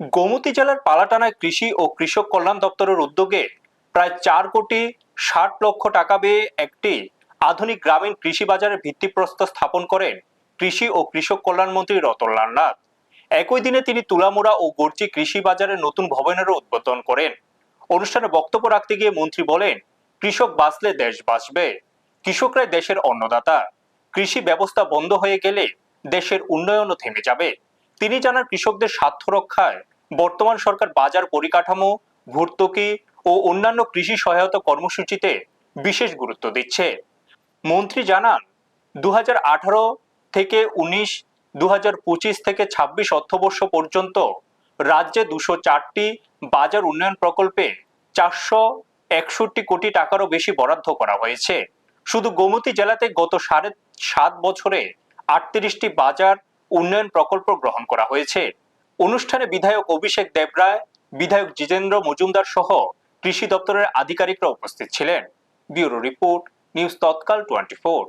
গোমতী জেলার পালাটানায় কৃষি ও কৃষক কল্যাণ দপ্তরের উদ্যোগে প্রায় 4,60,00,000 টাকা ব্যয়ে একটি আধুনিক গ্রামীণ কৃষি বাজারের ভিত্তিপ্রস্তর স্থাপন করেন কৃষি ও কৃষক কল্যাণ মন্ত্রী রতনলাল নাথ। একই দিনে তিনি তুলামুড়া ও গর্জি কৃষি বাজারের নতুন ভবনেরও উদ্বোধন করেন। অনুষ্ঠানে বক্তব্য রাখতে গিয়ে মন্ত্রী বলেন, কৃষক বাঁচলে দেশ বাঁচবে। কৃষকরাই দেশের অন্নদাতা। কৃষি ব্যবস্থা বন্ধ হয়ে গেলে দেশের উন্নয়নও থেমে যাবে। তিনি জানান, কৃষকদের স্বার্থ রক্ষায় বর্তমান সরকার বাজার পরিকাঠামো, ভর্তুকি ও অন্যান্য কৃষি সহায়তা কর্মসূচিতে বিশেষ গুরুত্ব দিচ্ছে। মন্ত্রী জানান, 2018 থেকে 19, 2025 থেকে 26 অর্থবর্ষ পর্যন্ত রাজ্যে 204টি বাজার উন্নয়ন প্রকল্পে 461 কোটি টাকারও বেশি বরাদ্দ করা হয়েছে। শুধু গোমতী জেলাতে গত 7.5 বছরে 38টি বাজার উন্নয়ন প্রকল্প গ্রহণ করা হয়েছে। অনুষ্ঠানে বিধায়ক অভিষেক দেবরায়, বিধায়ক জিতেন্দ্র মজুমদার সহ কৃষি দপ্তরের আধিকারিকরা উপস্থিত ছিলেন। ব্যুরো রিপোর্ট, নিউজ তৎকাল 24।